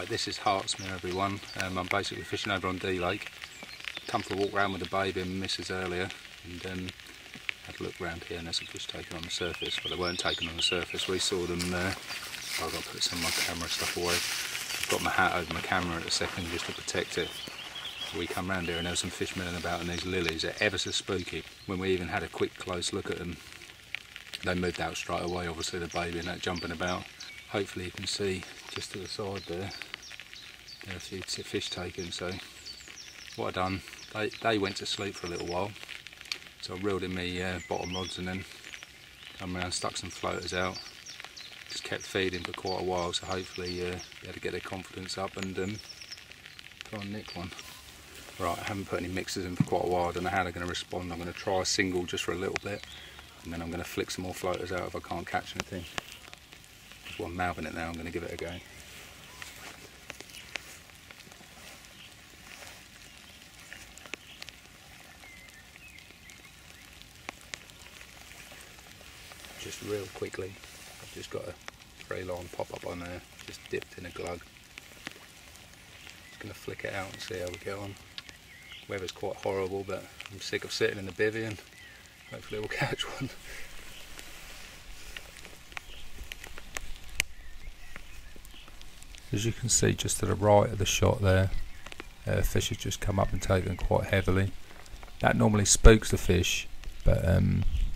Right, this is Hartsmere, everyone. I'm basically fishing over on D Lake. Come for a walk around with the baby and missus earlier, and had a look around here, and there's some fish taken on the surface. Well, they weren't taken on the surface. We saw them. I've got to put some of my camera stuff away. I've got my hat over my camera at a second just to protect it. We come round here and there were some fish milling about in these lilies. They're ever so spooky. When we even had a quick close look at them, they moved out straight away. Obviously the baby and that jumping about. Hopefully you can see just to the side there are a few fish taken. So what I've done, they went to sleep for a little while, so I reeled in my bottom rods and then come around, stuck some floaters out, just kept feeding for quite a while, so hopefully be able to get their confidence up and try and nick one. Right, I haven't put any mixers in for quite a while. I don't know how they're going to respond. I'm going to try a single just for a little bit, and then I'm going to flick some more floaters out if I can't catch anything. Well, I'm mouthing it now, I'm going to give it a go. Just real quickly, I've just got a 3-line pop up on there, just dipped in a glug. Just going to flick it out and see how we get on. Weather's quite horrible, but I'm sick of sitting in the bivvy and hopefully we'll catch one. As you can see just to the right of the shot there, fish has just come up and taken quite heavily. That normally spooks the fish, but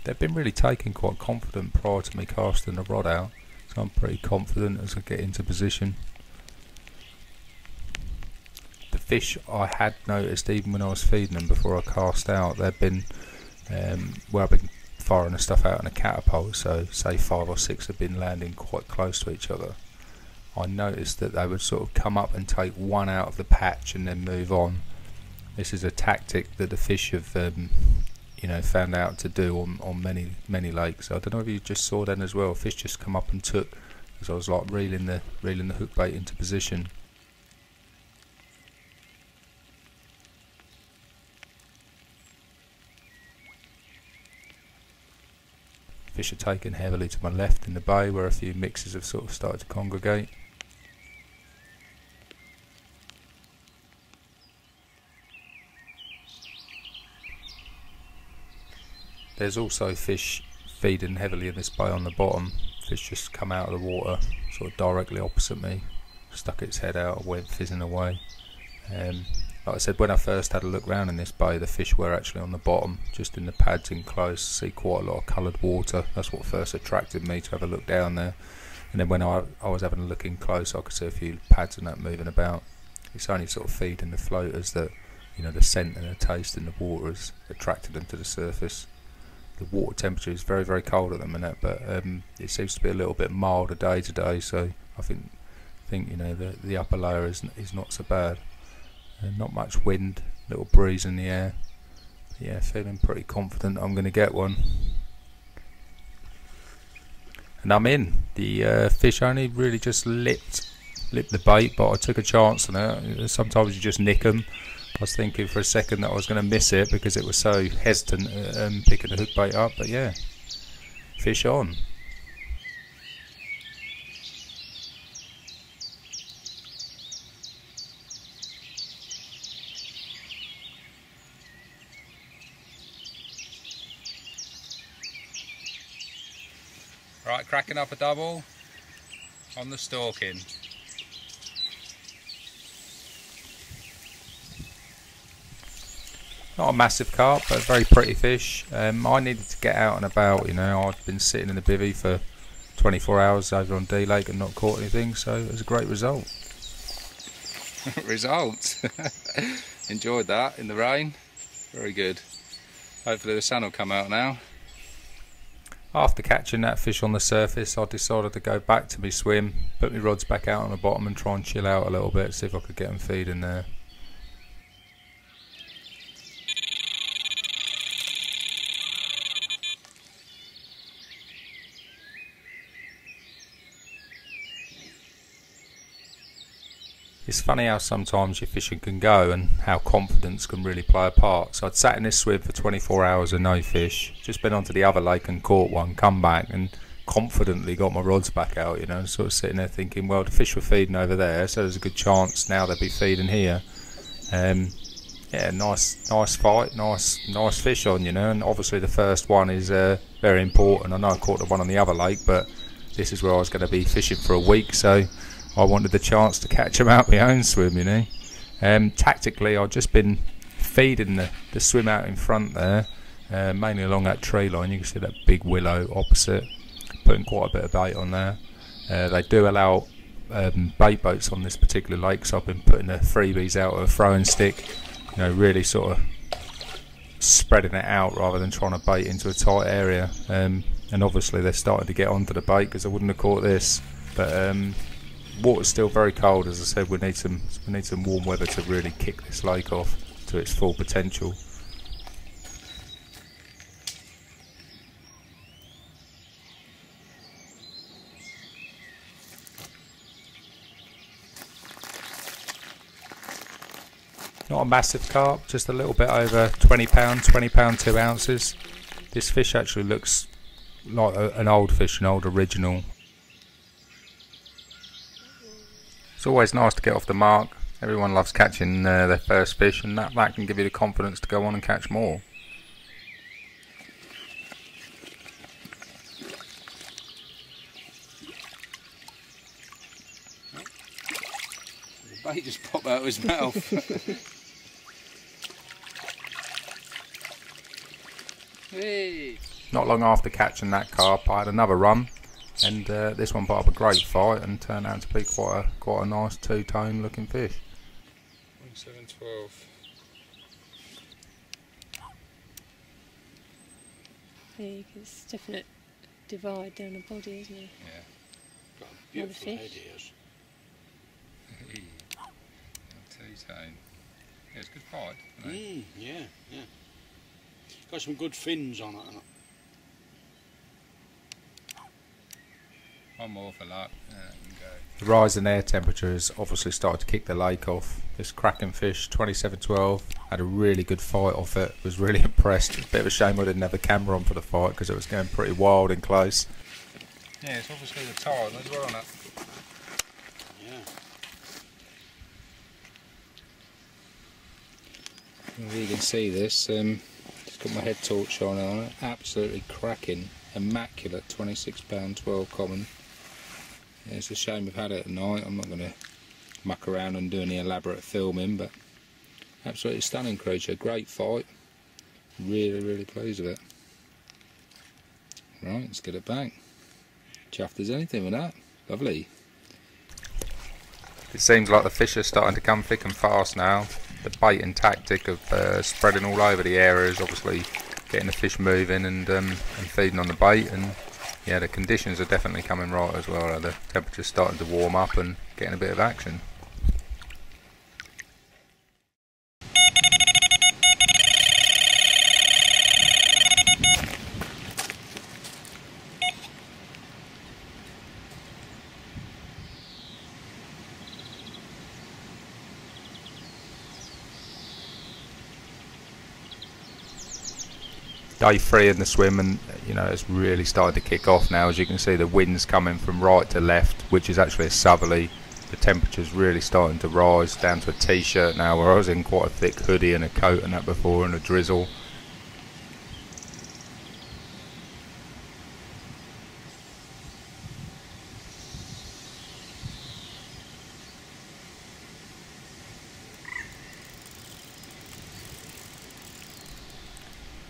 they've been really taking quite confident prior to me casting the rod out, so I'm pretty confident as I get into position. The fish I had noticed even when I was feeding them before I cast out, they've been, where I've been firing the stuff out in a catapult, so say 5 or 6 have been landing quite close to each other. I noticed that they would sort of come up and take one out of the patch and then move on. This is a tactic that the fish have you know, found out to do on many lakes. I don't know if you just saw that as well. Fish just come up and took, as I was like reeling the hook bait into position. Fish are taken heavily to my left in the bay where a few mixers have sort of started to congregate. There's also fish feeding heavily in this bay on the bottom. Fish just come out of the water sort of directly opposite me, stuck its head out and went fizzing away. Like I said, when I first had a look round in this bay, the fish were actually on the bottom, just in the pads in close. See quite a lot of coloured water. That's what first attracted me to have a look down there. And then when I was having a look in close, I could see a few pads and that moving about. It's only sort of feeding the floaters that, you know, the scent and the taste in the water has attracted them to the surface. The water temperature is very, very cold at the minute, but it seems to be a little bit milder day to day, so I think you know, the upper layer is not so bad. Not much wind, little breeze in the air. But yeah, feeling pretty confident I'm going to get one. And I'm in. The fish only really just lipped the bait, but I took a chance on it. Sometimes you just nick them. I was thinking for a second that I was going to miss it because it was so hesitant picking the hook bait up, but yeah, fish on. Right, cracking up a double on the stalking. Not a massive carp, but a very pretty fish. I needed to get out and about, you know. I've been sitting in the bivvy for 24 hours over on D Lake and not caught anything, so it was a great result. Result! Enjoyed that in the rain. Very good. Hopefully the sun will come out now. After catching that fish on the surface, I decided to go back to my swim, put my rods back out on the bottom and try and chill out a little bit, see if I could get them feeding there. It's funny how sometimes your fishing can go and how confidence can really play a part. So I'd sat in this swim for 24 hours and no fish, just been onto the other lake and caught one, come back and confidently got my rods back out, you know, sort of sitting there thinking, well, the fish were feeding over there, so there's a good chance now they'll be feeding here. Yeah, nice fight, nice fish on, you know, and obviously the first one is very important. I know I caught the one on the other lake, but this is where I was going to be fishing for a week, so I wanted the chance to catch them out my own swim, you know. Tactically, I've just been feeding the swim out in front there, mainly along that tree line. You can see that big willow opposite, putting quite a bit of bait on there. They do allow bait boats on this particular lake, so I've been putting the freebies out with a throwing stick, you know, really sort of spreading it out rather than trying to bait into a tight area. And obviously they're starting to get onto the bait, because I wouldn't have caught this, but water's still very cold. As I said, we need some warm weather to really kick this lake off to its full potential. Not a massive carp, just a little bit over 20 pound 2 ounces. This fish actually looks like an old fish, an old original. It's always nice to get off the mark. Everyone loves catching their first fish, and that can give you the confidence to go on and catch more. The bait just popped out of his mouth. Hey. Not long after catching that carp, I had another run, and this one put up a great fight and turned out to be quite a nice two-tone looking fish. 1712. Yeah, it's definite divide down the body, isn't it? Yeah. Got a beautiful head he has. Two-tone. Yeah, it's a good fight. Yeah. Got some good fins on it. One more for luck. The rise in air temperature has obviously started to kick the lake off. This cracking fish, 2712, had a really good fight off it. Was really impressed. It's a bit of a shame I didn't have a camera on for the fight, because it was going pretty wild and close. Yeah, it's obviously the tide as well on it. Yeah. Well, you can see this. Just got my head torch shining on it. Absolutely cracking, immaculate 26 pound 12 common. Yeah, it's a shame we've had it at night. I'm not going to muck around and do any elaborate filming, but absolutely stunning creature. Great fight. Really pleased with it. Right, let's get it back. Chuffed as anything with that. Lovely. It seems like the fish are starting to come thick and fast now. The bait and tactic of spreading all over the area is obviously getting the fish moving and feeding on the bait, and yeah, the conditions are definitely coming right as well. The temperature's starting to warm up and getting a bit of action. Day 3 in the swim, and you know, it's really started to kick off now. As you can see, the wind's coming from right to left, which is actually a southerly. The temperature's really starting to rise down to a t-shirt now, where I was in quite a thick hoodie and a coat and that before, and a drizzle.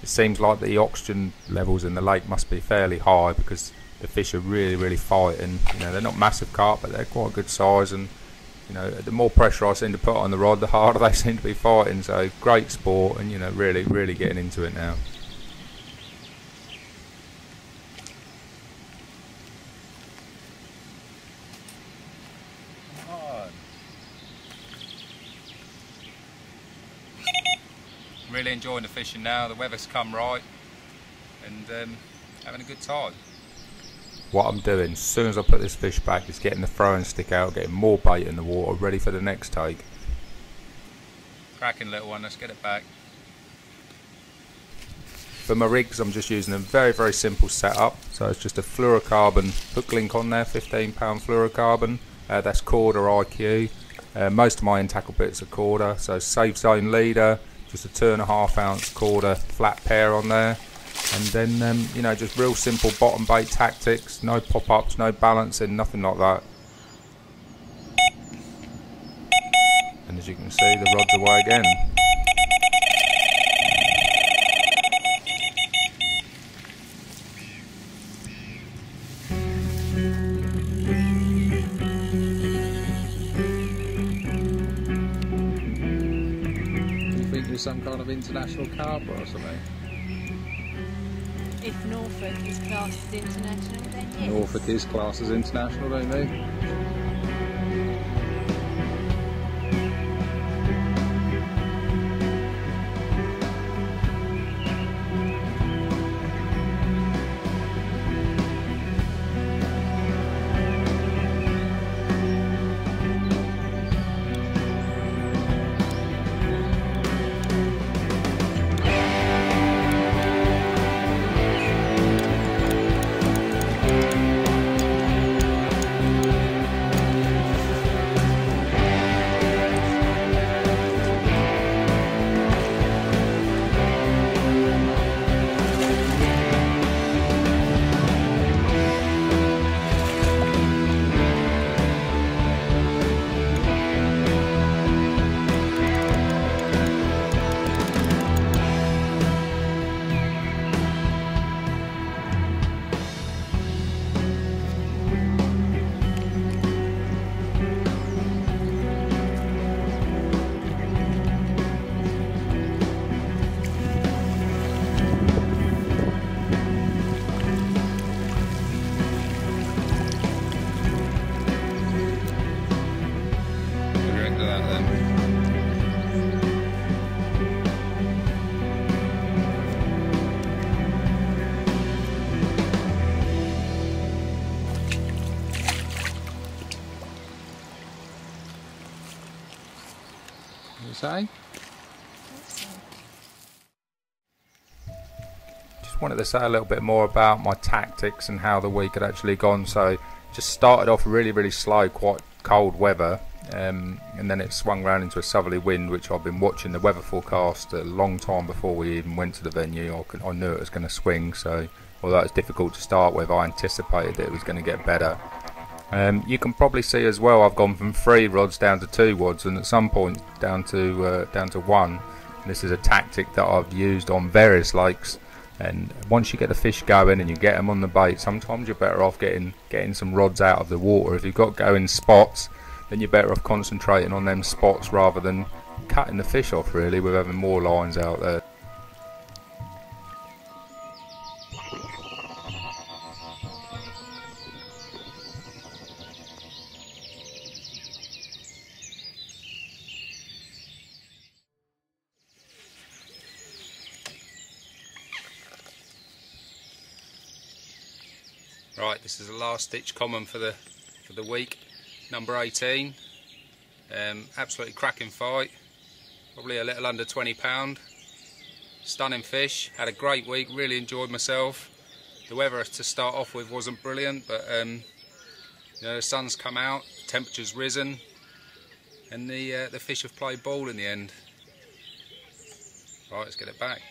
It seems like the oxygen levels in the lake must be fairly high, because the fish are really fighting. You know, they're not massive carp, but they're quite a good size, and you know, the more pressure I seem to put on the rod, the harder they seem to be fighting. So great sport, and you know, really getting into it now. Really enjoying the fishing now. The weather's come right, and having a good time. What I'm doing as soon as I put this fish back is getting the throwing stick out, getting more bait in the water, ready for the next take. Cracking little one, let's get it back. For my rigs, I'm just using a very simple setup. So it's just a fluorocarbon hook link on there, 15 pound fluorocarbon. That's Korda IQ. Most of my in-tackle bits are Korda, so safe zone leader, just a 2.5 ounce Korda flat pair on there. And then, you know, just real simple bottom bait tactics, no pop-ups, no balancing, nothing like that. And as you can see, the rod's away again. Do you think you're some kind of international carper or something? If Norfolk is classed as international, then yes. Norfolk is classed as international, don't they? Say? Just wanted to say a little bit more about my tactics and how the week had actually gone. So just started off really slow, quite cold weather, and then it swung round into a southerly wind, which I've been watching the weather forecast a long time before we even went to the venue. I knew it was going to swing, so although it's difficult to start with, I anticipated that it was going to get better. You can probably see as well, I've gone from 3 rods down to 2 rods, and at some point down to 1. This is a tactic that I've used on various lakes, and once you get the fish going and you get them on the bait, sometimes you're better off getting some rods out of the water. If you've got going spots, then you're better off concentrating on them spots rather than cutting the fish off really with having more lines out there. Right, this is the last ditch common for the week, number 18. Absolutely cracking fight, probably a little under 20 pound. Stunning fish, had a great week, really enjoyed myself. The weather to start off with wasn't brilliant, but you know, the sun's come out, temperature's risen, and the fish have played ball in the end. Right, let's get it back.